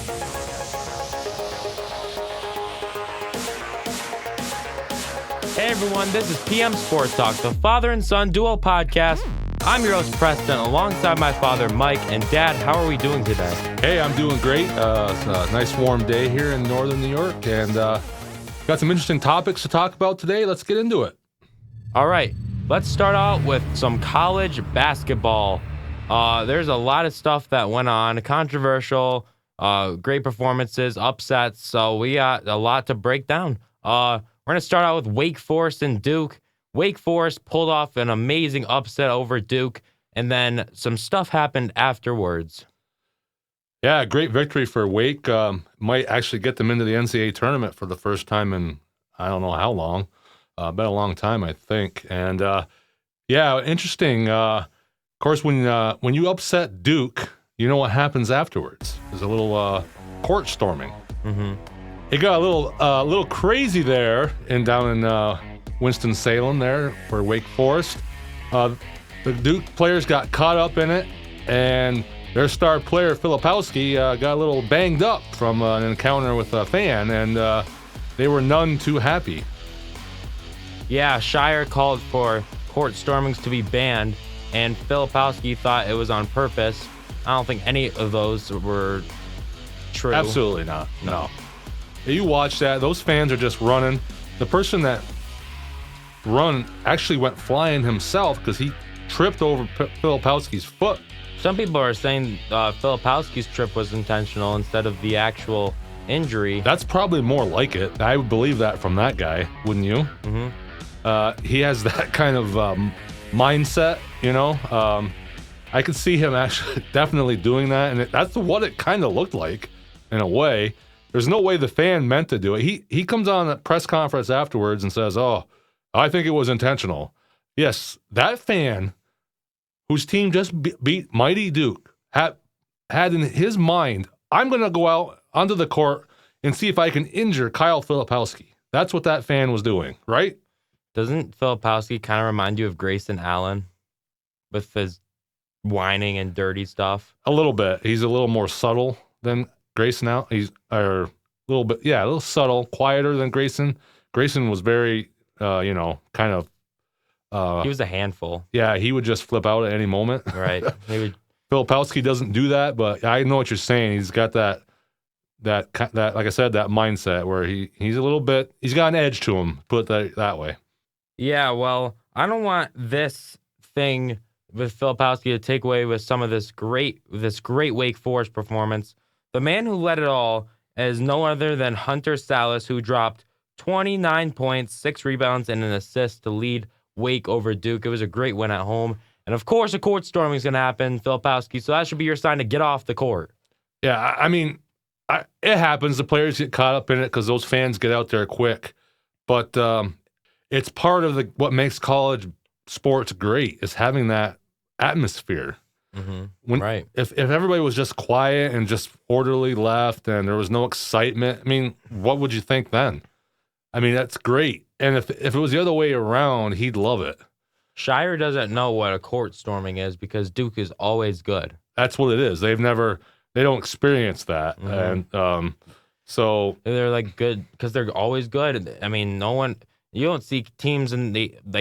Hey everyone, this is PM Sports Talk, the father and son duo podcast. I'm your host Preston, alongside my father Mike. And Dad, how are we doing today? Hey, I'm doing great. It's a nice warm day here in northern New York, and got some interesting topics to talk about today. Let's get into it. All right, let's start out with some college basketball. There's a lot of stuff that went on, controversial, great performances, upsets, so we got a lot to break down. We're going to start out with Wake Forest and Duke. Wake Forest pulled off an amazing upset over Duke, and then some stuff happened afterwards. Yeah, great victory for Wake. Might actually get them into the NCAA tournament for the first time in I don't know how long. Been a long time, I think. And, yeah, interesting. Of course, when you upset Duke, you know what happens afterwards. There's a little court storming. Mm-hmm. It got a little crazy there down in Winston-Salem there for Wake Forest. The Duke players got caught up in it, and their star player, Filipowski, got a little banged up from an encounter with a fan, and they were none too happy. Yeah, Shire called for court stormings to be banned, and Filipowski thought it was on purpose. I don't think any of those were true. Absolutely not. No. You watch that. Those fans are just running. The person that run actually went flying himself because he tripped over Filipowski's foot. Some people are saying Filipowski's trip was intentional instead of the actual injury. That's probably more like it. I would believe that from that guy, wouldn't you? Mm-hmm. He has that kind of mindset, you know. I could see him actually definitely doing that, and that's what it kind of looked like in a way. There's no way the fan meant to do it. He comes on a press conference afterwards and says, "Oh, I think it was intentional." Yes, that fan whose team just beat Mighty Duke had in his mind, "I'm going to go out onto the court and see if I can injure Kyle Filipowski." That's what that fan was doing, right? Doesn't Filipowski kind of remind you of Grayson Allen with his whining and dirty stuff? A little bit. He's a little more subtle than Grayson now. He's a little subtle, quieter than Grayson. Grayson was very, kind of. He was a handful. Yeah, he would just flip out at any moment. Right. Filipowski doesn't do that, but I know what you're saying. He's got that like I said, that mindset where he's a little bit. He's got an edge to him. Put it that way. Yeah. Well, I don't want this thing with Filipowski to take away with some of this great Wake Forest performance. The man who led it all is no other than Hunter Salas, who dropped 29 points, 6 rebounds, and an assist to lead Wake over Duke. It was a great win at home. And, of course, a court storming is going to happen, Filipowski, so that should be your sign to get off the court. Yeah, I mean, it happens. The players get caught up in it because those fans get out there quick. But it's part of what makes college sports great is having that atmosphere. Mm-hmm. Right. If everybody was just quiet and just orderly left and there was no excitement, I mean, what would you think then? I mean, that's great. And if it was the other way around, he'd love it. Shire doesn't know what a court storming is because Duke is always good. That's what it is. They don't experience that. Mm-hmm. And so they're like good because they're always good. I mean, you don't see teams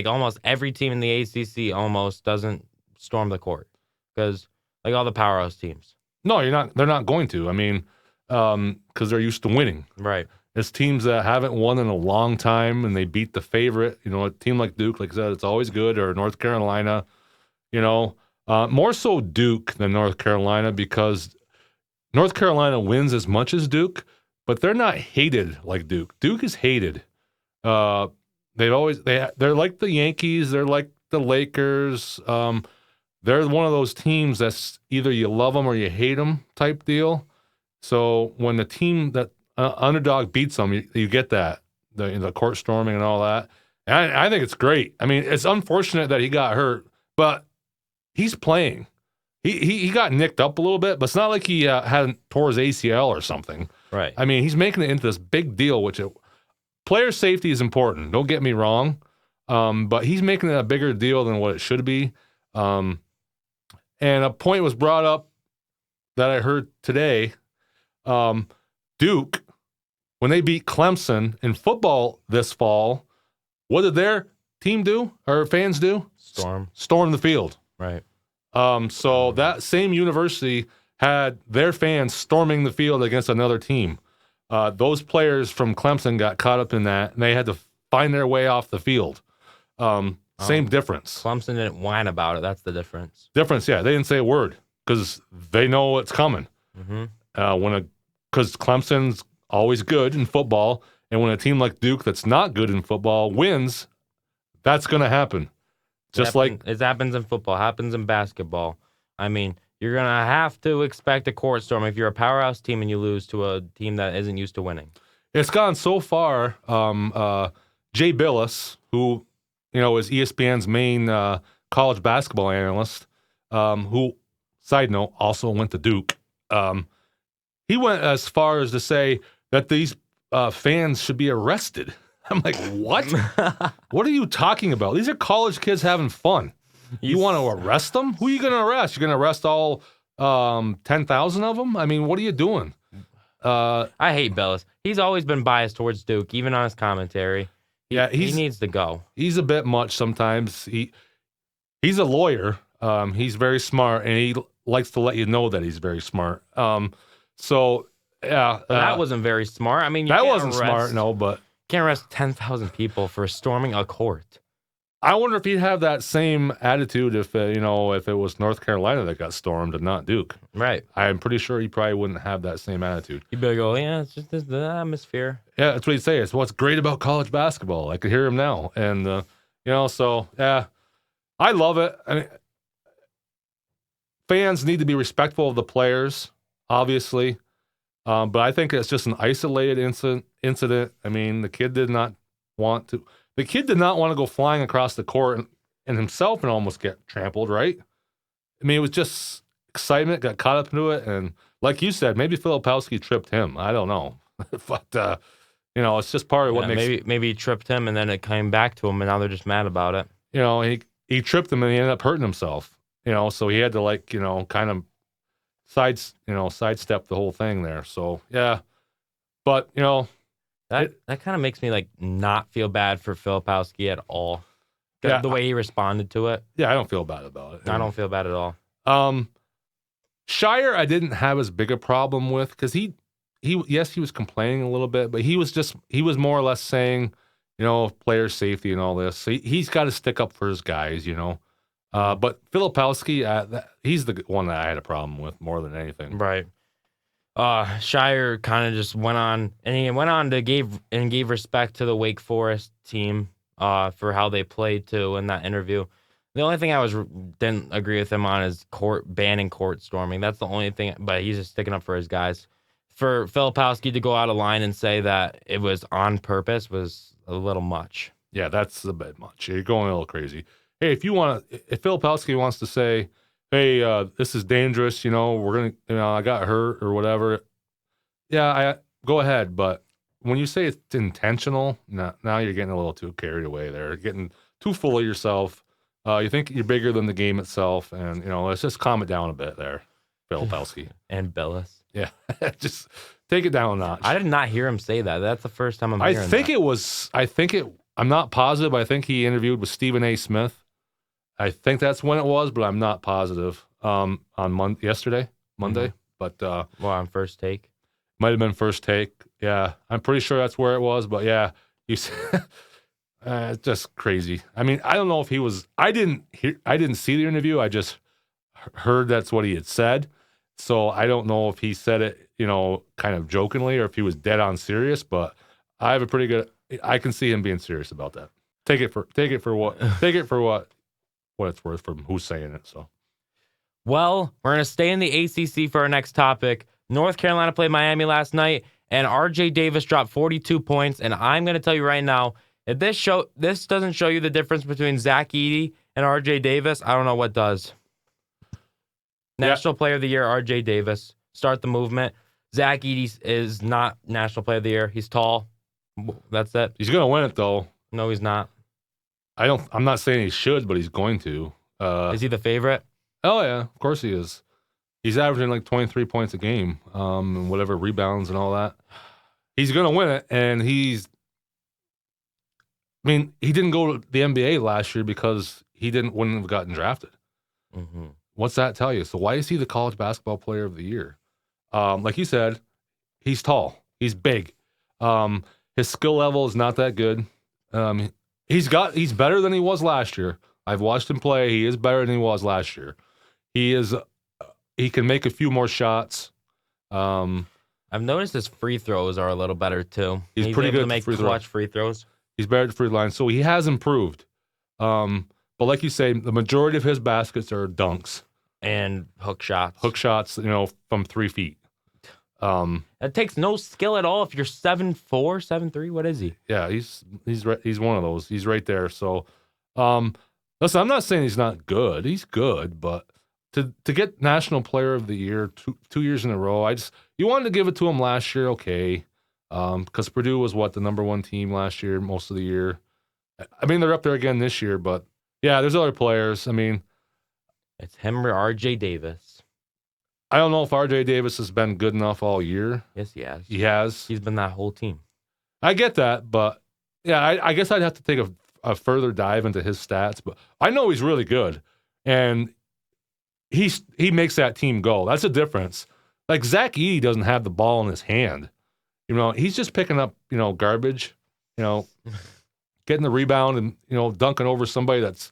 almost every team in the ACC almost doesn't storm the court. Because, like all the powerhouse teams. No, you're not. They're not going to. I mean, because they're used to winning. Right. It's teams that haven't won in a long time, and they beat the favorite. You know, a team like Duke, like I said, it's always good. Or North Carolina, you know. More so Duke than North Carolina because North Carolina wins as much as Duke, but they're not hated like Duke. Duke is hated. They're like the Yankees. They're like the Lakers. They're one of those teams that's either you love them or you hate them type deal. So when the team that underdog beats them, you get that, the court storming and all that. And I think it's great. I mean, it's unfortunate that he got hurt, but he's playing. He got nicked up a little bit, but it's not like he hadn't tore his ACL or something. Right. I mean, he's making it into this big deal, player safety is important. Don't get me wrong. But he's making it a bigger deal than what it should be. And a point was brought up that I heard today Duke, when they beat Clemson in football this fall, what did their team do or fans do? Storm the field. Right. So that same university had their fans storming the field against another team. Those players from Clemson got caught up in that, and they had to find their way off the field. Same difference. Clemson didn't whine about it. That's the difference. Yeah. They didn't say a word because they know it's coming. Because Clemson's always good in football, and when a team like Duke that's not good in football wins, that's going to happen. It happens in football, happens in basketball. I mean, you're going to have to expect a court storm if you're a powerhouse team and you lose to a team that isn't used to winning. It's gone so far. Jay Billis, who is ESPN's main college basketball analyst, who, side note, also went to Duke. He went as far as to say that these fans should be arrested. I'm like, what? What are you talking about? These are college kids having fun. You want to arrest them? Who are you going to arrest? You're going to arrest all 10,000 of them? I mean, what are you doing? I hate Bellis. He's always been biased towards Duke, even on his commentary. He needs to go. He's a bit much sometimes. He's a lawyer. He's very smart, and he likes to let you know that he's very smart. That wasn't very smart. I mean, that wasn't smart, no, but can't arrest 10,000 people for storming a court. I wonder if he'd have that same attitude if it was North Carolina that got stormed and not Duke. Right. I'm pretty sure he probably wouldn't have that same attitude. He'd be like, oh, yeah, it's just the atmosphere. Yeah, that's what he'd say. It's what's great about college basketball. I could hear him now. And, I love it. I mean, fans need to be respectful of the players, obviously. But I think it's just an isolated incident. I mean, the kid did not want to go flying across the court and himself and almost get trampled, right? I mean, it was just excitement, got caught up into it. And like you said, maybe Filipowski tripped him. I don't know. But, it's just part of what makes... Maybe he tripped him and then it came back to him and now they're just mad about it. He tripped him and he ended up hurting himself. So he had to kind of sidestep the whole thing there. So, yeah. But, That kind of makes me not feel bad for Filipowski at all. The way he responded to it. Yeah, I don't feel bad about it. I don't feel bad at all. Shire, I didn't have as big a problem with because he was complaining a little bit, but he was more or less saying, player safety and all this. So he's got to stick up for his guys, But Filipowski, he's the one that I had a problem with more than anything. Right. Shire kind of just went on, and he went on to gave respect to the Wake Forest team for how they played too in that interview. The only thing I didn't agree with him on is banning court storming. That's the only thing, but he's just sticking up for his guys. For Filipowski to go out of line and say that it was on purpose was a little much. Yeah, that's a bit much. You're going a little crazy. Hey, if Filipowski wants to say, hey, this is dangerous, we're going to, I got hurt or whatever. Yeah, go ahead. But when you say it's intentional, now you're getting a little too carried away there. You're getting too full of yourself. You think you're bigger than the game itself. And, let's just calm it down a bit there, Filipowski. And Bellis. Yeah, just take it down a notch. I did not hear him say that. That's the first time I'm hearing that. I'm not positive. I think he interviewed with Stephen A. Smith. I think that's when it was, but I'm not positive. On yesterday, Monday. Mm-hmm. But on First Take, might have been First Take. Yeah, I'm pretty sure that's where it was. But yeah, it's just crazy. I mean, I don't know if he was. I didn't see the interview. I just heard that's what he had said. So I don't know if he said it, kind of jokingly, or if he was dead on serious. But I can see him being serious about that. Take it for what it's worth from who's saying it. So, well, we're gonna stay in the ACC for our next topic. North Carolina played Miami last night, and R.J. Davis dropped 42 points. And I'm gonna tell you right now, if this doesn't show you the difference between Zach Edey and R.J. Davis, I don't know what does. National Player of the Year, R.J. Davis. Start the movement. Zach Edey is not National Player of the Year. He's tall. That's it. He's gonna win it though. No, he's not. I'm not saying he should, but he's going to. Is he the favorite? Oh yeah, of course he is. He's averaging like 23 points a game, and whatever rebounds and all that. He's going to win it, and he didn't go to the NBA last year because wouldn't have gotten drafted. Mm-hmm. What's that tell you? So why is he the college basketball player of the year? Like you said, he's tall. He's big. His skill level is not that good. He's better than he was last year. I've watched him play. He is better than he was last year. He can make a few more shots. I've noticed his free throws are a little better too. He's pretty able good to make clutch free throws. He's better at the free line, so he has improved. But like you say, the majority of his baskets are dunks and hook shots. From 3 feet. It takes no skill at all if you're 7'4", 7'3". What is he? Yeah, he's one of those. He's right there. So, listen, I'm not saying he's not good. He's good, but to get National Player of the Year 2 years in a row, you wanted to give it to him last year, okay? Because Purdue was the number 1 team last year, most of the year. I mean, they're up there again this year, but yeah, there's other players. I mean, it's him or R.J. Davis. I don't know if R.J. Davis has been good enough all year. Yes, he has. He has. He's been that whole team. I get that, but yeah, I guess I'd have to take a further dive into his stats. But I know he's really good, and he makes that team go. That's a difference. Like Zach Edey doesn't have the ball in his hand. He's just picking up garbage. Getting the rebound and dunking over somebody that's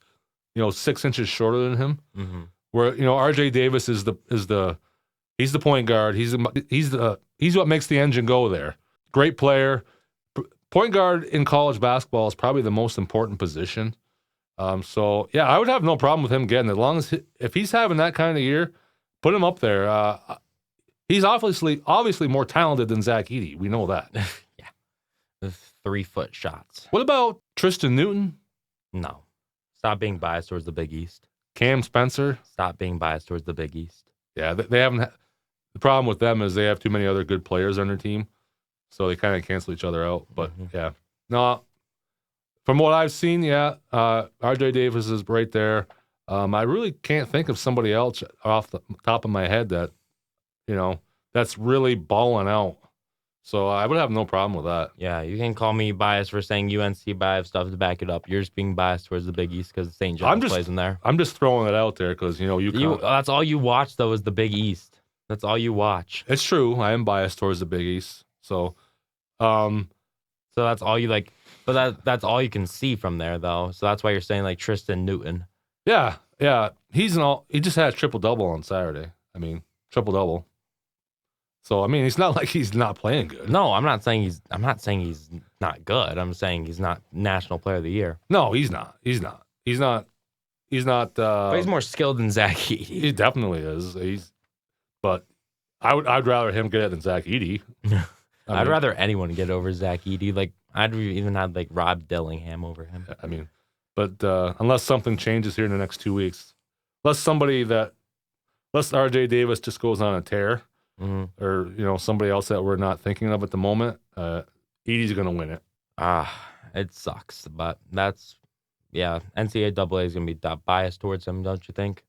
6 inches shorter than him. Mm-hmm. Where R.J. Davis is the point guard. He's what makes the engine go there. Great player. Point guard in college basketball is probably the most important position. So yeah, I would have no problem with him getting it. As long as if he's having that kind of year, put him up there. He's obviously more talented than Zach Edey. We know that. Yeah, the 3-foot shots. What about Tristan Newton? No, stop being biased towards the Big East. Cam Spencer? Stop being biased towards the Big East. Yeah, they haven't. The problem with them is they have too many other good players on their team, so they kind of cancel each other out. But yeah, no. From what I've seen, yeah, R.J. Davis is right there. I really can't think of somebody else off the top of my head that that's really balling out. So I would have no problem with that. Yeah, you can call me biased for saying UNC, but I have stuff to back it up. You're just being biased towards the Big East because St. John's plays in there. I'm just throwing it out there because that's all you watch though is the Big East. That's all you watch. It's true. I am biased towards the Big East. So, so that's all you like. But that's all you can see from there though. So that's why you're saying like Tristan Newton. Yeah. He just had a triple-double on Saturday. I mean, triple-double. So, I mean, it's not like he's not playing good. No, I'm not saying he's not good. I'm saying he's not National Player of the Year. No, he's not. But he's more skilled than Zach Edey. He definitely is. But I'd rather him get it than Zach Edey. I'd rather anyone get over Zach Edey. Like I'd even have like Rob Dillingham over him. I mean, but unless something changes here in the next 2 weeks, unless R.J. Davis just goes on a tear. Mm-hmm. Or somebody else that we're not thinking of at the moment, Edey's going to win it. It sucks, but NCAA is going to be biased towards him, don't you think?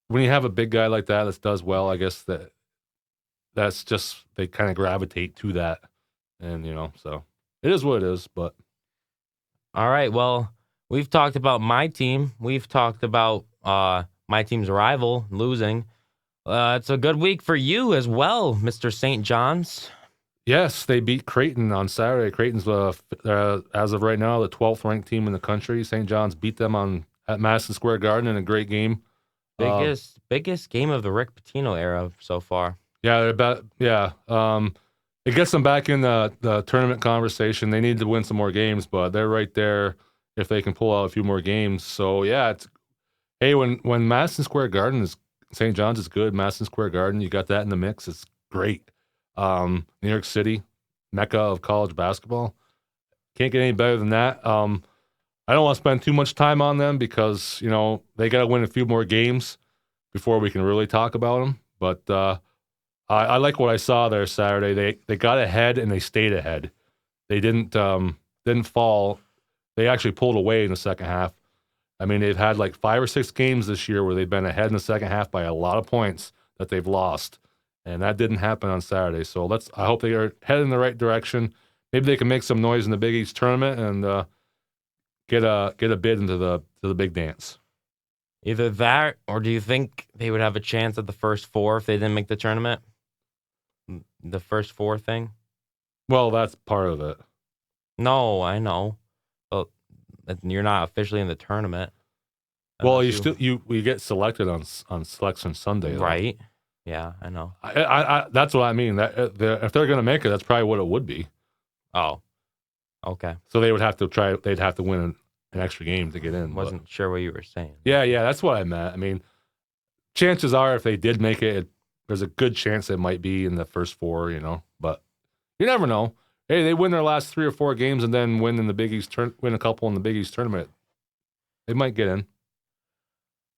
When you have a big guy like that does well, I guess that's just they kind of gravitate to that, and so it is what it is. But all right, well, we've talked about my team. We've talked about my team's rival losing. It's a good week for you as well, Mr. St. John's. Yes, they beat Creighton on Saturday. Creighton's, as of right now, the 12th ranked team in the country. St. John's beat them at Madison Square Garden in a great game. Biggest game of the Rick Pitino era so far. Yeah, it gets them back in the tournament conversation. They need to win some more games, but they're right there if they can pull out a few more games. So yeah, when Madison Square Garden is St. John's is good. Madison Square Garden, you got that in the mix. It's great. New York City, mecca of college basketball. Can't get any better than that. I don't want to spend too much time on them because they got to win a few more games before we can really talk about them. But I like what I saw there Saturday. They got ahead and they stayed ahead. They didn't fall. They actually pulled away in the second half. I mean, they've had like 5 or 6 games this year where they've been ahead in the second half by a lot of points that they've lost, and that didn't happen on Saturday. So I hope they are heading in the right direction. Maybe they can make some noise in the Big East tournament and get a bid into the big dance. Either that, or do you think they would have a chance at the first four if they didn't make the tournament? The first four thing? Well, that's part of it. No, I know. But you're not officially in the tournament. Well, you get selected on Selection Sunday, though. Right? Yeah, I know. I that's what I mean. That if they're going to make it, that's probably what it would be. Oh, okay. So they would have to try. They'd have to win an extra game to get in. Wasn't sure what you were saying. Yeah, that's what I meant. I mean, chances are, if they did make it, there's a good chance it might be in the first four. But you never know. Hey, they win their last 3 or 4 games and then win in the Big East win a couple in the Big East tournament. They might get in.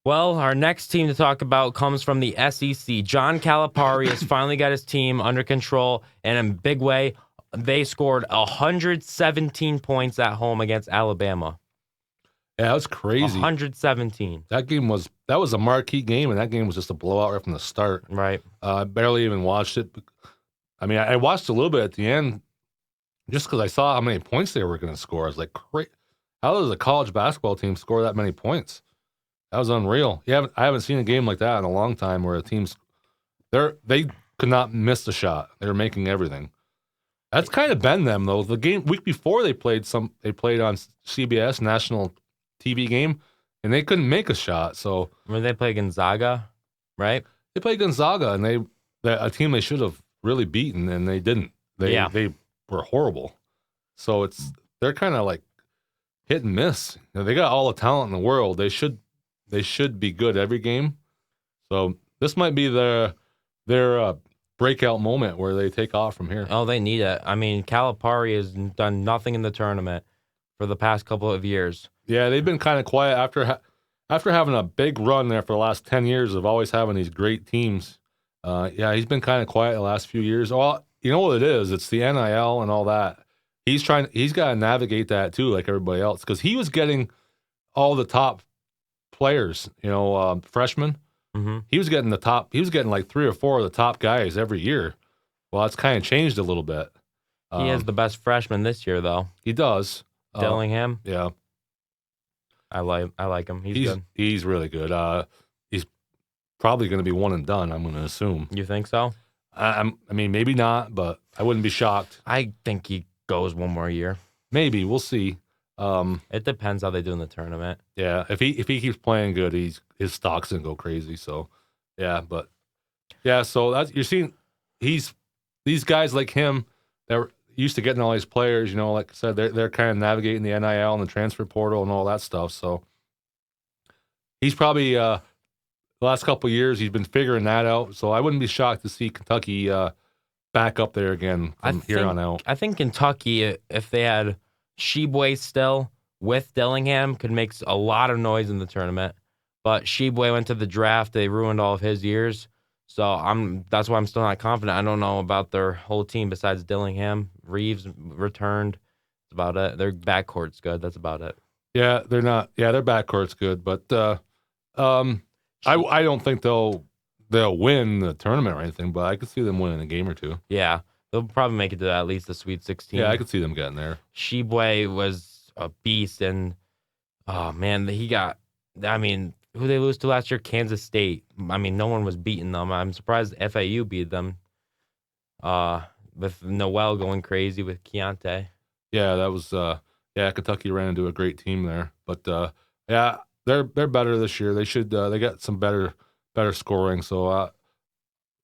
Well, our next team to talk about comes from the SEC. John Calipari has finally got his team under control, and in a big way, they scored 117 points at home against Alabama. Yeah, that was crazy. 117. That was a marquee game, and that game was just a blowout right from the start. Right. I barely even watched it. I mean, I watched a little bit at the end just because I saw how many points they were going to score. I was like, great. How does a college basketball team score that many points? That was unreal. I haven't seen a game like that in a long time where they could not miss a shot. They were making everything. That's kind of been them, though. The week before they played on CBS national TV game, and they couldn't make a shot. So When they play Gonzaga, right? they played Gonzaga, and a team they should have really beaten, and they didn't. They were horrible. So they're kind of like hit and miss. They got all the talent in the world. They should be good every game. So this might be their breakout moment where they take off from here. Oh, they need it. I mean, Calipari has done nothing in the tournament for the past couple of years. Yeah, they've been kind of quiet after having a big run there for the last 10 years of always having these great teams. He's been kind of quiet the last few years. Well, you know what it is? It's the NIL and all that. He's got to navigate that too, like everybody else, because he was getting all the top players, freshmen. Mm-hmm. He was getting like 3 or 4 of the top guys every year. Well, it's kind of changed a little bit. He is the best freshman this year, though. He does. Dillingham. Yeah. I like him. He's good. He's really good. He's probably going to be one and done, I'm going to assume. You think so? I mean, maybe not, but I wouldn't be shocked. I think he goes one more year. Maybe. We'll see. It depends how they do in the tournament. Yeah, if he keeps playing good, his stock's gonna go crazy. So, so that's you're seeing. These guys like him that were used to getting all these players. Like I said, they're kind of navigating the NIL and the transfer portal and all that stuff. So he's probably the last couple of years he's been figuring that out. So I wouldn't be shocked to see Kentucky back up there again from here on out. I think Kentucky, if they had Sheboy still with Dillingham, could make a lot of noise in the tournament. But Sheboy went to the draft. They ruined all of his years. So that's why I'm still not confident. I don't know about their whole team besides Dillingham. Reeves returned. That's about it. Their backcourt's good. That's about it. Yeah, they're not. Yeah, their backcourt's good. But I don't think they'll win the tournament or anything, but I could see them winning a game or two. Yeah, they'll probably make it to at least the Sweet 16. Yeah, I could see them getting there. Sheboy was a beast, and oh man, who they lose to last year? Kansas State. I mean, no one was beating them. I'm surprised FAU beat them. With Noel going crazy with Keontae. Yeah, that was Kentucky ran into a great team there, but they're better this year. They should they got some better scoring. So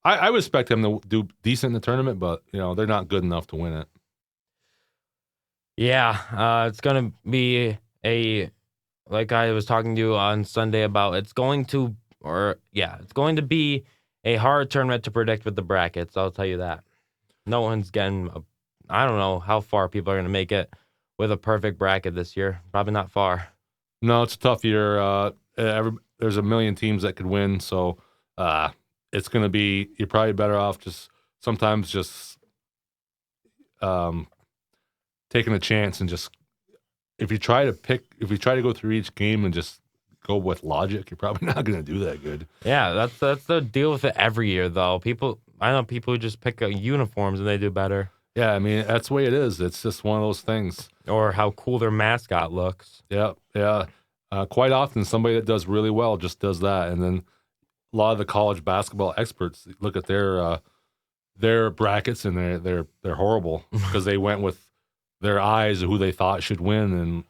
I would expect them to do decent in the tournament, but they're not good enough to win it. Yeah, it's gonna be like I was talking to you on Sunday about. It's going to be a hard tournament to predict with the brackets. I'll tell you that. No one's getting. I don't know how far people are gonna make it with a perfect bracket this year. Probably not far. No, it's a tough year. There's a million teams that could win, so it's going to be. You're probably better off sometimes taking a chance and just if you try to go through each game and just go with logic, you're probably not going to do that good. Yeah, that's the deal with it every year, though. I know people who just pick up uniforms and they do better, Yeah, I mean, that's the way it is. It's just one of those things. or how cool their mascot looks. Yeah, yeah. Quite often, somebody that does really well just does that, and then a lot of the college basketball experts look at their brackets and they're horrible because they went with their eyes of who they thought should win, and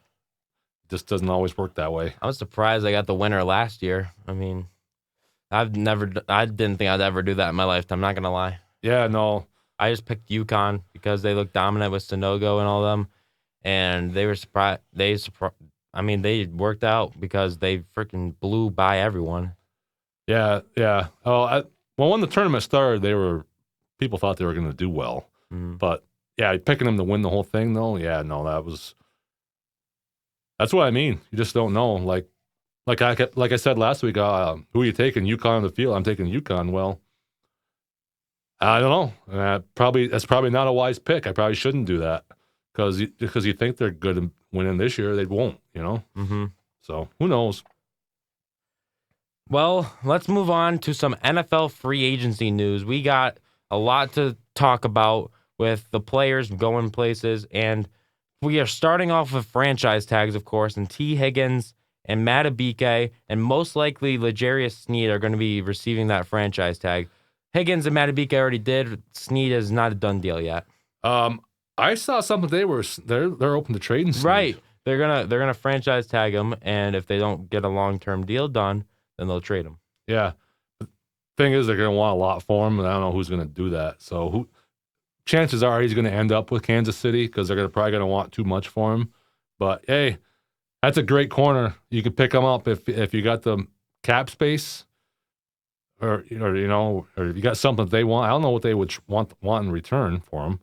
it just doesn't always work that way. I was surprised I got the winner last year. I mean, I didn't think I'd ever do that in my lifetime. I'm not gonna lie. Yeah, no, I just picked UConn because they looked dominant with Sonogo and all them, and they were surprised. I mean, they worked out because they freaking blew by everyone. yeah, yeah. Well, when the tournament started, people thought they were going to do well, but yeah, picking them to win the whole thing, though, yeah, no, that's what I mean. You just don't know. Like I said last week, who are you taking? UConn on the field. I'm taking UConn. Well, I don't know. That's probably not a wise pick. I probably shouldn't do that because you think they're good at winning this year, they won't. Mm-hmm. So who knows? Well, let's move on to some NFL free agency news. We got a lot to talk about with the players going places, and we are starting off with franchise tags, of course, and T. Higgins and Matabike, and most likely L'Jarius Sneed are going to be receiving that franchise tag. Higgins and Matabike already did. Sneed is not a done deal yet. I saw something they're open to trading Sneed. Right. They're gonna franchise tag him, and if they don't get a long-term deal done, then they'll trade him. Yeah. The thing is, they're going to want a lot for him, and I don't know who's going to do that. So chances are he's going to end up with Kansas City because they're probably going to want too much for him. But hey, that's a great corner. You can pick him up if you got the cap space, or if you got something that they want. I don't know what they would want in return for him.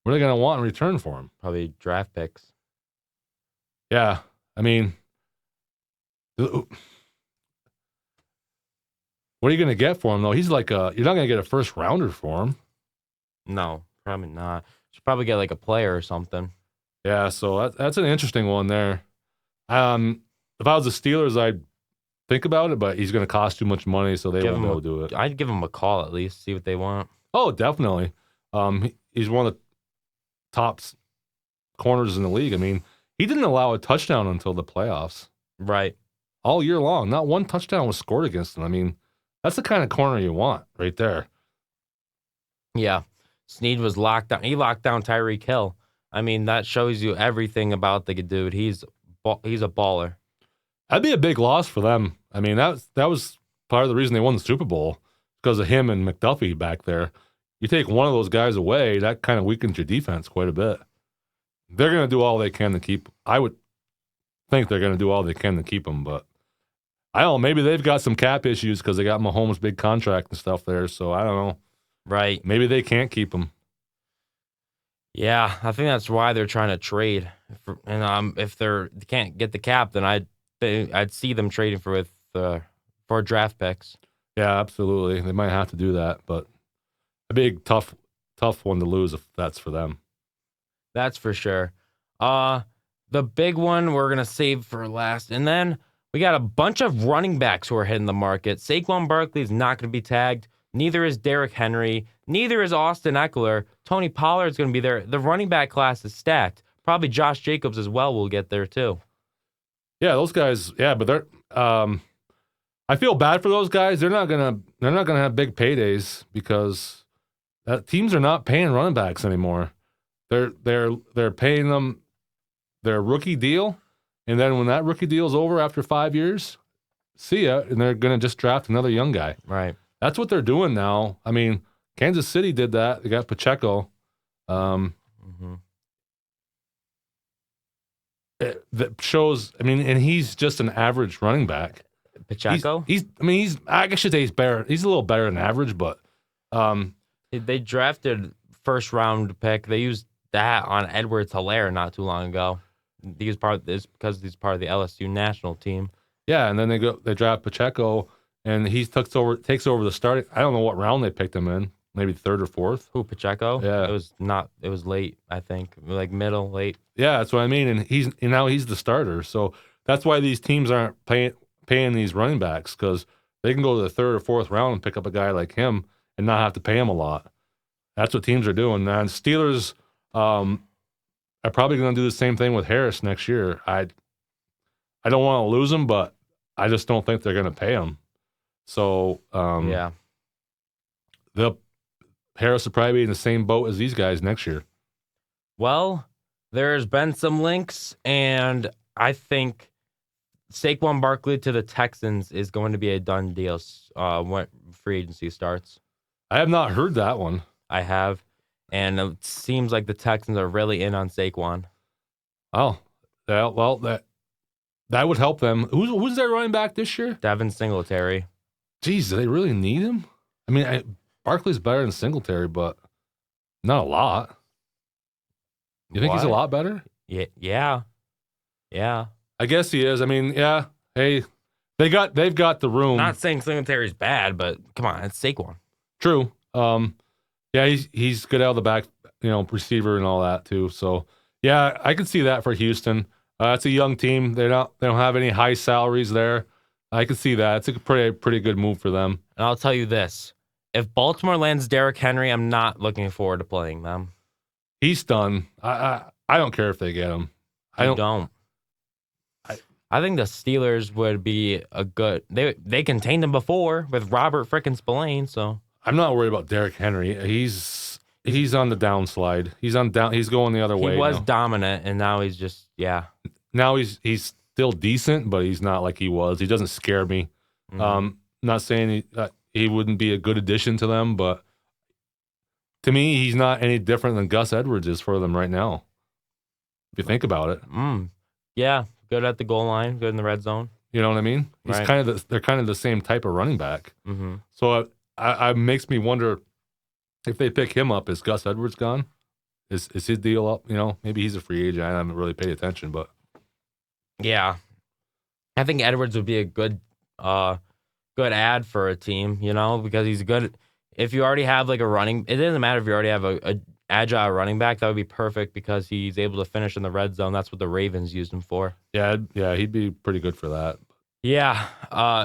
What are they going to want in return for him? Probably draft picks. Yeah, I mean, what are you going to get for him though? He's like you're not going to get a first rounder for him. No, probably not. Should probably get like a player or something. Yeah, so that's an interesting one there. If I was the Steelers, I'd think about it, but he's going to cost too much money, so they won't be able to do it. I'd give him a call at least, see what they want. Oh, definitely. He's one of the top corners in the league. I mean, he didn't allow a touchdown until the playoffs. Right. All year long. Not one touchdown was scored against him. I mean, that's the kind of corner you want right there. Yeah. Sneed was locked down. He locked down Tyreek Hill. I mean, that shows you everything about the dude. He's a baller. That'd be a big loss for them. I mean, that was part of the reason they won the Super Bowl, because of him and McDuffie back there. You take one of those guys away, that kind of weakens your defense quite a bit. They're going to do all they can to keep. I would think they're going to do all they can to keep him, but I don't know. Maybe they've got some cap issues because they got Mahomes' big contract and stuff there. So I don't know. Right. Maybe they can't keep him. Yeah, I think that's why they're trying to trade. And if they can't get the cap, then I'd see them trading for draft picks. Yeah, absolutely. They might have to do that, but a big tough one to lose if that's for them. That's for sure. The big one we're gonna save for last, and then we got a bunch of running backs who are hitting the market. Saquon Barkley is not going to be tagged. Neither is Derrick Henry. Neither is Austin Eckler. Tony Pollard's going to be there. The running back class is stacked. Probably Josh Jacobs as well will get there too. Yeah, those guys. Yeah, but they're. I feel bad for those guys. They're not gonna have big paydays because teams are not paying running backs anymore. They're paying them their rookie deal, and then when that rookie deal is over after 5 years, see ya, and they're gonna just draft another young guy. Right. That's what they're doing now. I mean, Kansas City did that. They got Pacheco. That shows. I mean, and he's just an average running back. Pacheco. I guess you say he's better. He's a little better than average, but they drafted first round pick. They used that on Edwards-Helaire not too long ago. Because he's part of the LSU national team. Yeah, and then they draft Pacheco, and he takes over the starting. I don't know what round they picked him in. Maybe third or fourth. Who, Pacheco? Yeah, it was late. I think like middle, late. Yeah, that's what I mean. And now he's the starter. So that's why these teams aren't paying paying these running backs because they can go to the third or fourth round and pick up a guy like him and not have to pay him a lot. That's what teams are doing. And Steelers are probably going to do the same thing with Harris next year. I don't want to lose him, but I just don't think they're going to pay him. So Harris will probably be in the same boat as these guys next year. Well, there's been some links, and I think Saquon Barkley to the Texans is going to be a done deal when free agency starts. I have not heard that one. I have, and it seems like the Texans are really in on Saquon. Oh, well, that would help them. Who's their running back this year? Devin Singletary. Jeez, do they really need him? I mean, Barkley's better than Singletary, but not a lot. You think he's a lot better? Yeah. I guess he is. I mean, yeah. Hey, they've got the room. Not saying Singletary's bad, but come on, it's Saquon. True. Yeah, he's good out of the back, receiver and all that too. So yeah, I could see that for Houston. It's a young team. They don't have any high salaries there. I could see that. It's a pretty good move for them. And I'll tell you this: if Baltimore lands Derrick Henry, I'm not looking forward to playing them. He's done. I don't care if they get him. I don't. I think the Steelers would be a good. They contained him before with Robert frickin' Spillane, so I'm not worried about Derrick Henry. He's on the downslide. He's going the other way. He was now. dominant, and now he's just Now he's still decent, but he's not like he was. He doesn't scare me. Mm-hmm. Not saying he wouldn't be a good addition to them, but to me, he's not any different than Gus Edwards is for them right now. If you think about it. Yeah, good at the goal line, good in the red zone. You know what I mean? He's right. They're kind of the same type of running back. Mm-hmm. So it makes me wonder if they pick him up. Is Gus Edwards gone? Is his deal up? Maybe he's a free agent. I haven't really paid attention, but yeah, I think Edwards would be a good ad for a team. Because he's good. If you already have like a running, it doesn't matter if you already have a agile running back. That would be perfect because he's able to finish in the red zone. That's what the Ravens used him for. Yeah, he'd be pretty good for that. Yeah.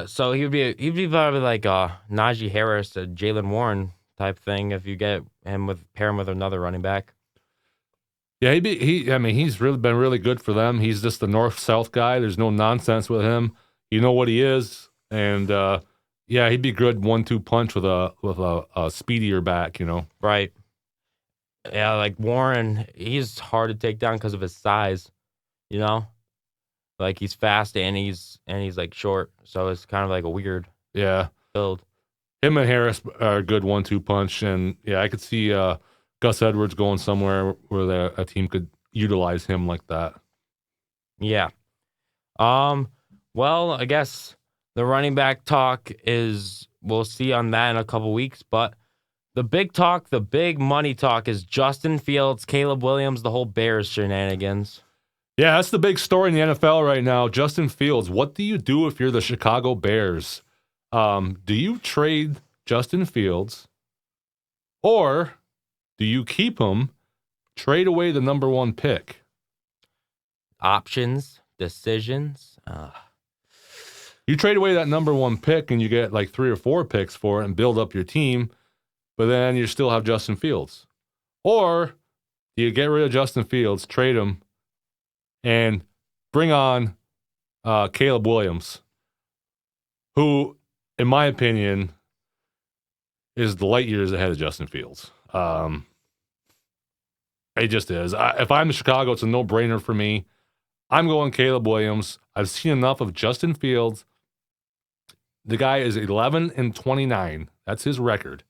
So he'd be probably like Najee Harris, a Jalen Warren type thing if you pair him with another running back. Yeah, he's really been really good for them. He's just the north-south guy. There's no nonsense with him. You know what he is, and he'd be good 1-2 punch with a speedier back. Right. Yeah, like Warren, he's hard to take down because of his size. Like he's fast and he's like short, so it's kind of like a weird build. Him and Harris are a good 1-2 punch, and I could see Gus Edwards going somewhere where a team could utilize him like that. Yeah. Well, I guess the running back talk we'll see on that in a couple weeks, but the big talk, the big money talk is Justin Fields, Caleb Williams, the whole Bears shenanigans. Yeah, that's the big story in the NFL right now. Justin Fields, what do you do if you're the Chicago Bears? Do you trade Justin Fields or do you keep him, trade away the number 1 pick? Options, decisions. You trade away that number 1 pick and you get like 3 or 4 picks for it and build up your team, but then you still have Justin Fields. Or do you get rid of Justin Fields, trade him, and bring on Caleb Williams, who, in my opinion, is the light years ahead of Justin Fields. It just is. If I'm in Chicago, it's a no-brainer for me. I'm going Caleb Williams. I've seen enough of Justin Fields. The guy is 11-29. That's his record.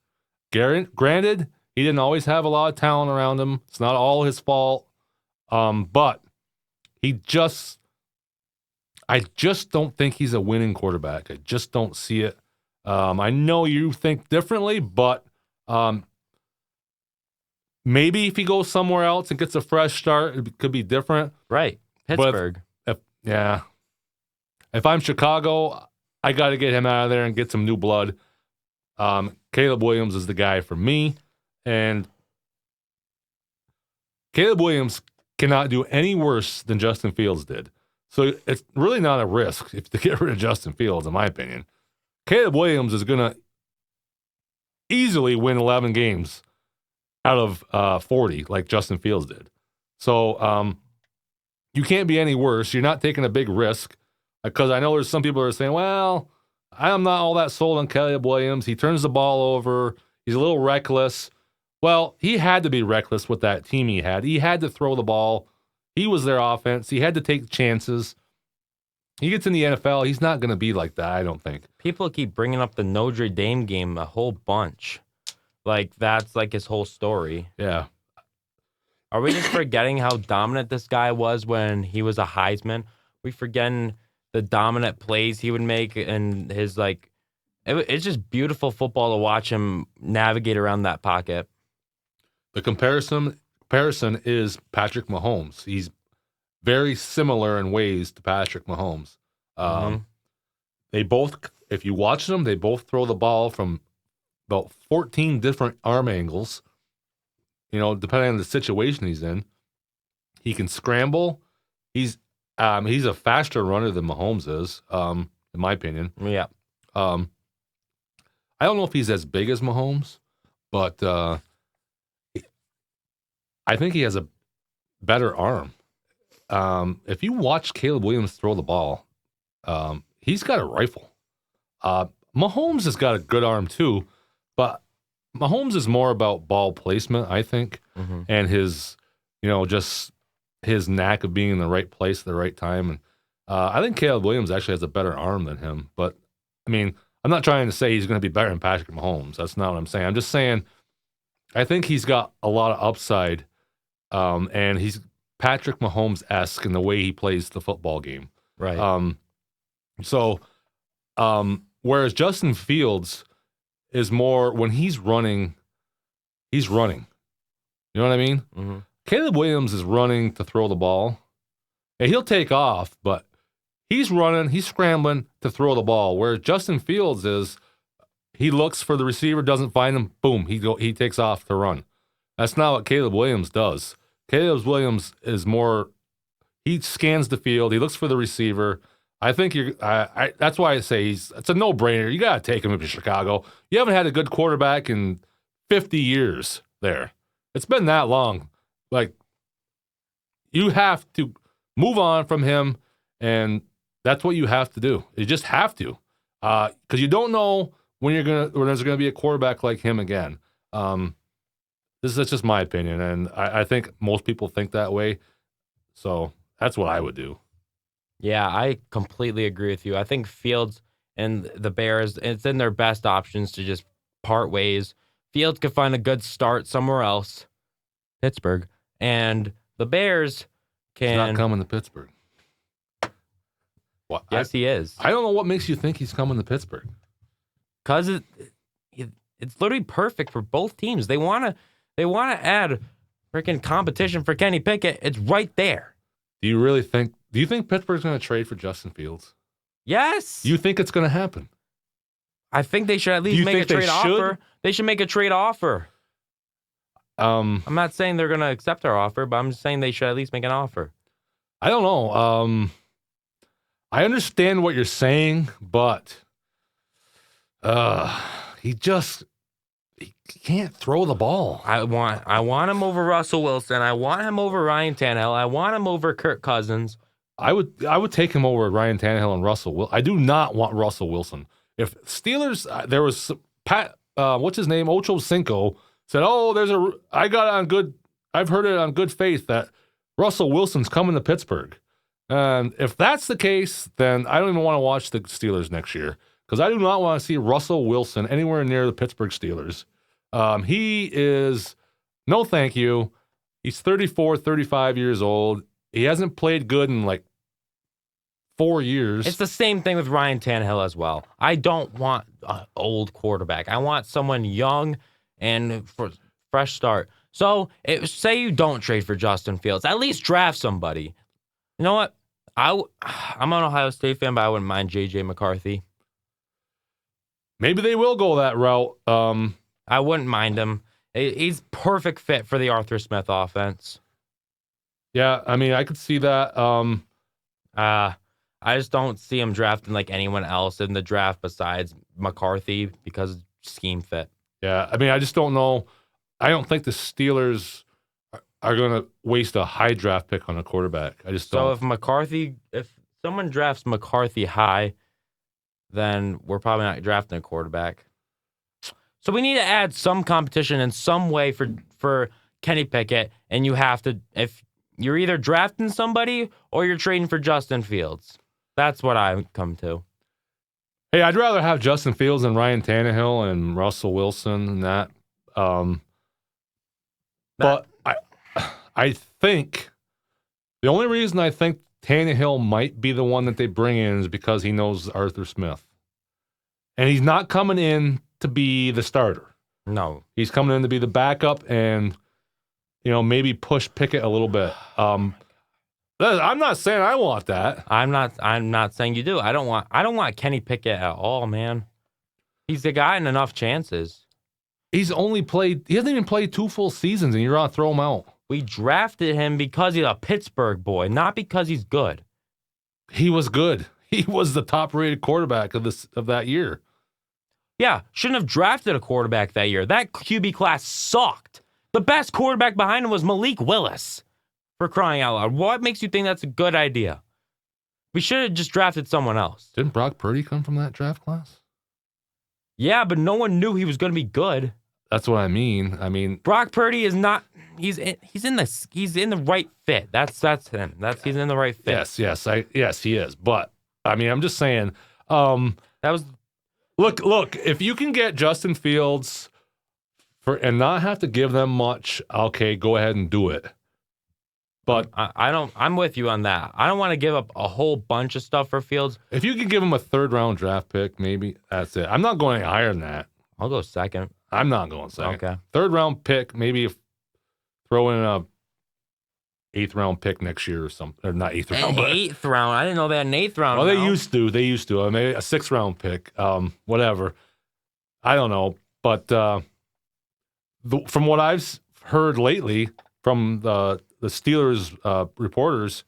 Granted, he didn't always have a lot of talent around him. It's not all his fault. But I just don't think he's a winning quarterback. I just don't see it. I know you think differently, but maybe if he goes somewhere else and gets a fresh start, it could be different. Right. Pittsburgh. If I'm Chicago, I got to get him out of there and get some new blood. Caleb Williams is the guy for me. And Caleb Williams cannot do any worse than Justin Fields did. So it's really not a risk if to get rid of Justin Fields, in my opinion. Caleb Williams is going to easily win 11 games out of 40 like Justin Fields did. So you can't be any worse. You're not taking a big risk because I know there's some people that are saying, well, I'm not all that sold on Caleb Williams. He turns the ball over. He's a little reckless. Well, he had to be reckless with that team he had. He had to throw the ball. He was their offense. He had to take chances. He gets in the NFL, he's not going to be like that, I don't think. People keep bringing up the Notre Dame game a whole bunch. Like, that's like his whole story. Yeah. Are we just forgetting how dominant this guy was when he was a Heisman? We forgetting the dominant plays he would make and his, like, it's just beautiful football to watch him navigate around that pocket. The comparison is Patrick Mahomes. He's very similar in ways to Patrick Mahomes. They both, if you watch them, they both throw the ball from about 14 different arm angles, depending on the situation he's in. He can scramble. He's a faster runner than Mahomes is, in my opinion. Yeah. I don't know if he's as big as Mahomes, but I think he has a better arm. If you watch Caleb Williams throw the ball, he's got a rifle. Mahomes has got a good arm too, but Mahomes is more about ball placement, I think, and his, just his knack of being in the right place at the right time. And I think Caleb Williams actually has a better arm than him. But, I mean, I'm not trying to say he's going to be better than Patrick Mahomes. That's not what I'm saying. I'm just saying I think he's got a lot of upside, and he's Patrick Mahomes-esque in the way he plays the football game. Right. Whereas Justin Fields is more, when he's running. You know what I mean? Mm-hmm. Caleb Williams is running to throw the ball. And he'll take off, but he's running, he's scrambling to throw the ball. Where Justin Fields is, he looks for the receiver, doesn't find him, boom, he takes off to run. That's not what Caleb Williams does. Caleb Williams is more, he scans the field, he looks for the receiver. I think that's why I say it's a no-brainer. You got to take him to Chicago. You haven't had a good quarterback in 50 years there. It's been that long. Like, you have to move on from him, and that's what you have to do. You just have to, because you don't know when there's going to be a quarterback like him again. This is just my opinion, and I think most people think that way. So that's what I would do. Yeah, I completely agree with you. I think Fields and the Bears, it's in their best options to just part ways. Fields could find a good start somewhere else, Pittsburgh, and the Bears can. He's not coming to Pittsburgh. What? Yes, he is. I don't know what makes you think he's coming to Pittsburgh. Because it's literally perfect for both teams. They want to add freaking competition for Kenny Pickett. It's right there. Do you think Pittsburgh's going to trade for Justin Fields? Yes. You think it's going to happen? I think they should at least make a trade offer. They should make a trade offer. I'm not saying they're going to accept our offer, but I'm just saying they should at least make an offer. I don't know. I understand what you're saying, but he can't throw the ball. I want him over Russell Wilson. I want him over Ryan Tannehill. I want him over Kirk Cousins. I would take him over Ryan Tannehill and Russell Wilson. I do not want Russell Wilson. If Steelers, there was Pat, what's his name, Ocho Cinco said, I've heard it on good faith that Russell Wilson's coming to Pittsburgh. And if that's the case, then I don't even want to watch the Steelers next year because I do not want to see Russell Wilson anywhere near the Pittsburgh Steelers. He is, no thank you. He's 34, 35 years old. He hasn't played good in like 4 years. It's the same thing with Ryan Tannehill as well. I don't want an old quarterback. I want someone young and for fresh start. So say you don't trade for Justin Fields. At least draft somebody. You know what? I'm an Ohio State fan, but I wouldn't mind J.J. McCarthy. Maybe they will go that route. I wouldn't mind him. He's perfect fit for the Arthur Smith offense. Yeah, I mean, I could see that. I just don't see him drafting like anyone else in the draft besides McCarthy because scheme fit. Yeah, I mean, I just don't know. I don't think the Steelers are going to waste a high draft pick on a quarterback. I just So don't. if someone drafts McCarthy high, then we're probably not drafting a quarterback. So we need to add some competition in some way for Kenny Pickett, and you have to if you're either drafting somebody or you're trading for Justin Fields. That's what I come to. Hey, I'd rather have Justin Fields than Ryan Tannehill and Russell Wilson and that. But I think the only reason I think Tannehill might be the one that they bring in is because he knows Arthur Smith. And he's not coming in to be the starter. No. He's coming in to be the backup and, maybe push Pickett a little bit. I'm not saying I want that. I'm not saying you do. I don't want Kenny Pickett at all, man. He's gotten enough chances. He hasn't even played 2 full seasons and you're going to throw him out. We drafted him because he's a Pittsburgh boy, not because he's good. He was good. He was the top-rated quarterback of that year. Yeah, shouldn't have drafted a quarterback that year. That QB class sucked. The best quarterback behind him was Malik Willis, for crying out loud. What makes you think that's a good idea? We should have just drafted someone else. Didn't Brock Purdy come from that draft class? Yeah, but no one knew he was going to be good. That's what I mean. Brock Purdy is not. He's in the right fit. That's him. He's in the right fit. Yes, he is. But I'm just saying. That was. Look. If you can get Justin Fields and not have to give them much, okay, go ahead and do it. But I'm with you on that. I don't want to give up a whole bunch of stuff for Fields. If you could give him a 3rd-round draft pick, maybe that's it. I'm not going any higher than that. I'll go second. I'm not going second. Okay. 3rd-round pick, maybe throw in a 8th-round pick next year or something. Or not 8th round, but 8th round. I didn't know they had an 8th round. Well, they used to. Maybe a 6th-round pick. Whatever. I don't know. But from what I've heard lately from the Steelers reporters,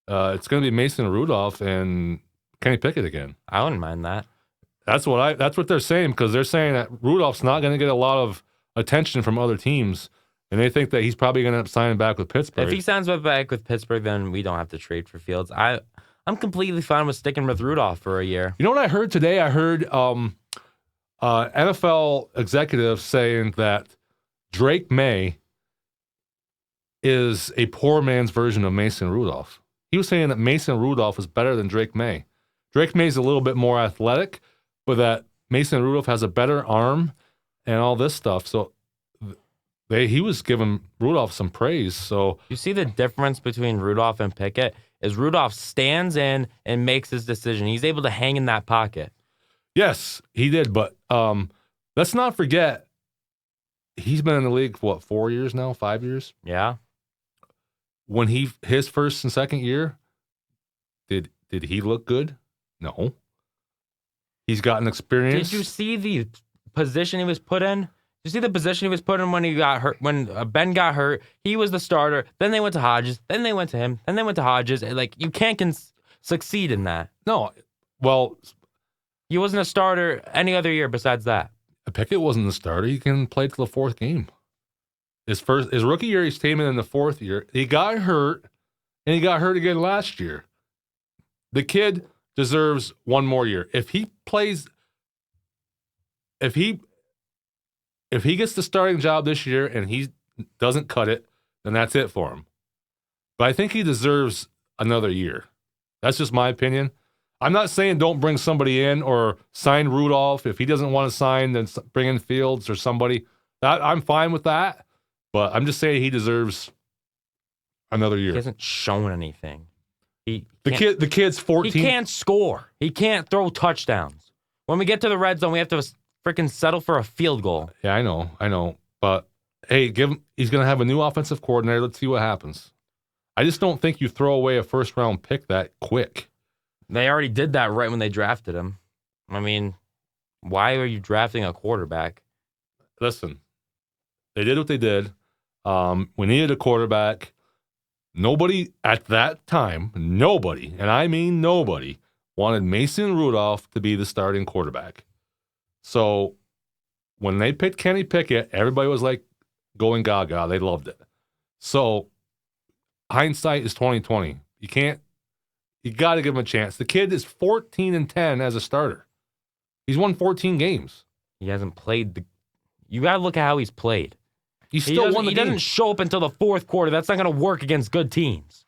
it's going to be Mason Rudolph and Kenny Pickett again. I wouldn't mind that. That's what they're saying, because they're saying that Rudolph's not going to get a lot of attention from other teams, and they think that he's probably going to end up signing back with Pittsburgh. If he signs back with Pittsburgh, then we don't have to trade for Fields. I'm completely fine with sticking with Rudolph for a year. You know what I heard today? I heard NFL executives saying that Drake May is a poor man's version of Mason Rudolph. He was saying that Mason Rudolph is better than Drake May. Drake May's a little bit more athletic, but that Mason Rudolph has a better arm and all this stuff. So he was giving Rudolph some praise. So you see the difference between Rudolph and Pickett is Rudolph stands in and makes his decision. He's able to hang in that pocket. Yes, he did. But let's not forget, he's been in the league for 4 years now, 5 years? Yeah. When his first and second year, did he look good? No. He's gotten experience. Did you see the position he was put in? Did you see the position he was put in when he got hurt? When Ben got hurt, he was the starter. Then they went to Hodges. Then they went to him. Then they went to Hodges. You can't succeed in that. No. Well, he wasn't a starter any other year besides that. Pickett wasn't the starter. He can play till the 4th game. His rookie year, he came in the 4th year. He got hurt, and he got hurt again last year. The kid deserves one more year. If he gets the starting job this year and he doesn't cut it, then that's it for him. But I think he deserves another year. That's just my opinion. I'm not saying don't bring somebody in or sign Rudolph. If he doesn't want to sign, then bring in Fields or somebody. I'm fine with that. But I'm just saying he deserves another year. He hasn't shown anything. The kid's 14. He can't score. He can't throw touchdowns. When we get to the red zone, we have to freaking settle for a field goal. Yeah, I know. But hey, he's going to have a new offensive coordinator. Let's see what happens. I just don't think you throw away a 1st-round pick that quick. They already did that right when they drafted him. I mean, why are you drafting a quarterback? Listen, they did what they did. We needed a quarterback. Nobody at that time, nobody, and I mean nobody, wanted Mason Rudolph to be the starting quarterback. So when they picked Kenny Pickett, everybody was like going gaga. They loved it. So hindsight is 2020. You got to give him a chance. The kid is 14-10 as a starter. He's won 14 games. He hasn't played you got to look at how he's played. He still won the game. He doesn't show up until the fourth quarter. That's not going to work against good teams.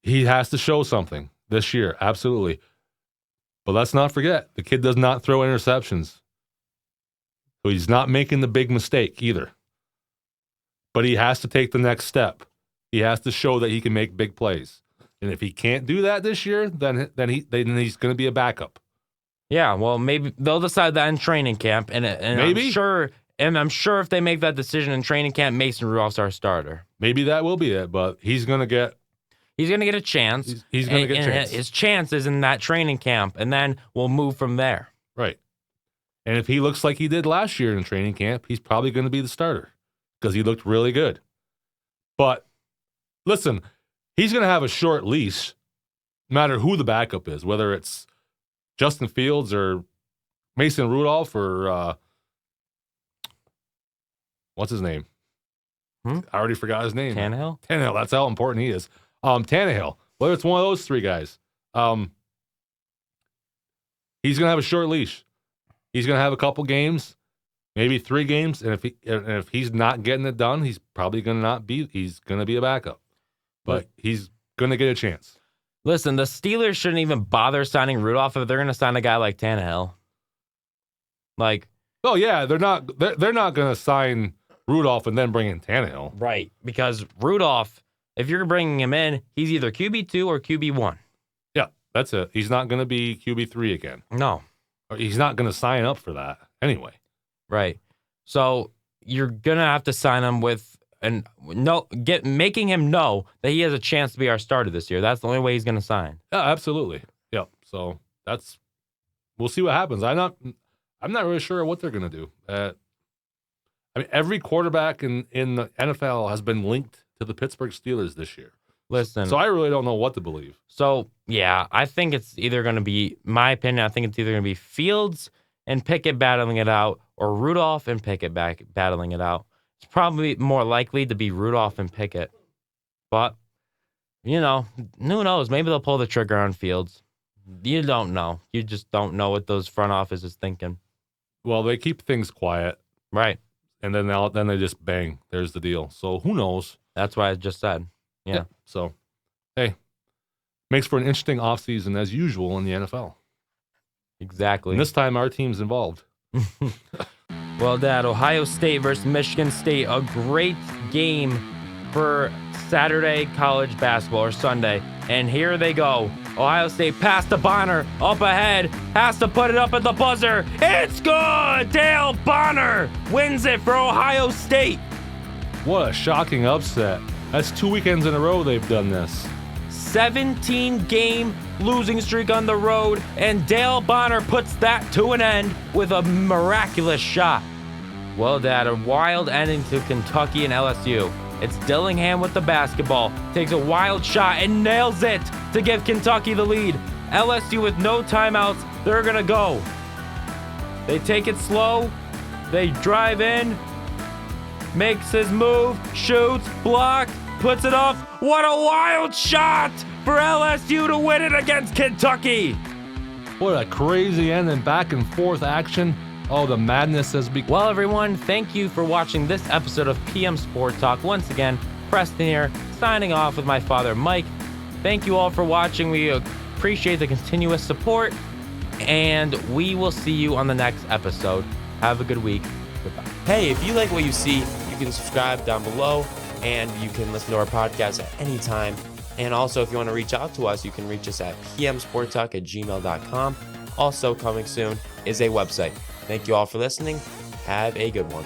He has to show something this year, absolutely. But let's not forget, the kid does not throw interceptions. So he's not making the big mistake either. But he has to take the next step. He has to show that he can make big plays. And if he can't do that this year, then he's going to be a backup. Yeah, well, maybe they'll decide that in training camp, and Maybe. I'm sure if they make that decision in training camp, Mason Rudolph's our starter. Maybe that will be it, but he's going to get a chance. He's going to get a chance. His chance is in that training camp, and then we'll move from there. Right. And if he looks like he did last year in training camp, he's probably going to be the starter because he looked really good. But listen, he's going to have a short leash no matter who the backup is, whether it's Justin Fields or Mason Rudolph or what's his name? I already forgot his name. Tannehill? Tannehill. That's how important he is. Tannehill. Whether it's one of those three guys, he's going to have a short leash. He's going to have a couple games, maybe 3 games, and if he's not getting it done, he's probably going to he's going to be a backup. But he's going to get a chance. Listen, the Steelers shouldn't even bother signing Rudolph if they're going to sign a guy like Tannehill. Oh yeah, they're not going to sign Rudolph and then bring in Tannehill. Right, because Rudolph, if you're bringing him in, he's either QB2 or QB1. Yeah, that's it. He's not going to be QB3 again. No. He's not going to sign up for that anyway. Right. So you're going to have to sign him making him know that he has a chance to be our starter this year. That's the only way he's going to sign. Yeah, absolutely. Yeah. So we'll see what happens. I'm not really sure what they're going to do. Every quarterback in the NFL has been linked to the Pittsburgh Steelers this year. Listen. So I really don't know what to believe. So, yeah, I think it's either going to be, my opinion, I think it's either going to be Fields and Pickett battling it out or Rudolph and Pickett battling it out. It's probably more likely to be Rudolph and Pickett. But, who knows? Maybe they'll pull the trigger on Fields. You don't know. You just don't know what those front office is thinking. Well, they keep things quiet. Right. And then they just bang. There's the deal. So who knows? That's what I just said. Yeah. So, hey, makes for an interesting offseason as usual in the NFL. Exactly. And this time our team's involved. Well, Dad, Ohio State versus Michigan State, a great game for Saturday college basketball or Sunday. And here they go. Ohio State past the Bonner, up ahead, has to put it up at the buzzer. It's good! Dale Bonner wins it for Ohio State. What a shocking upset. That's 2 weekends in a row they've done this. 17-game losing streak on the road, and Dale Bonner puts that to an end with a miraculous shot. Well, Dad, a wild ending to Kentucky and LSU. It's Dillingham with the basketball, takes a wild shot and nails it to give Kentucky the lead. LSU with no timeouts, they're gonna go. They take it slow, they drive in, makes his move, shoots, blocked, puts it off. What a wild shot for LSU to win it against Kentucky. What a crazy ending, back and forth action. Oh, the madness has begun. Well, everyone, thank you for watching this episode of PM Sport Talk. Once again, Preston here, signing off with my father, Mike. Thank you all for watching. We appreciate the continuous support, and we will see you on the next episode. Have a good week. Goodbye. Hey, if you like what you see, you can subscribe down below, and you can listen to our podcast at any time. And also, if you want to reach out to us, you can reach us at pmsporttalk@gmail.com. Also coming soon is a website. Thank you all for listening. Have a good one.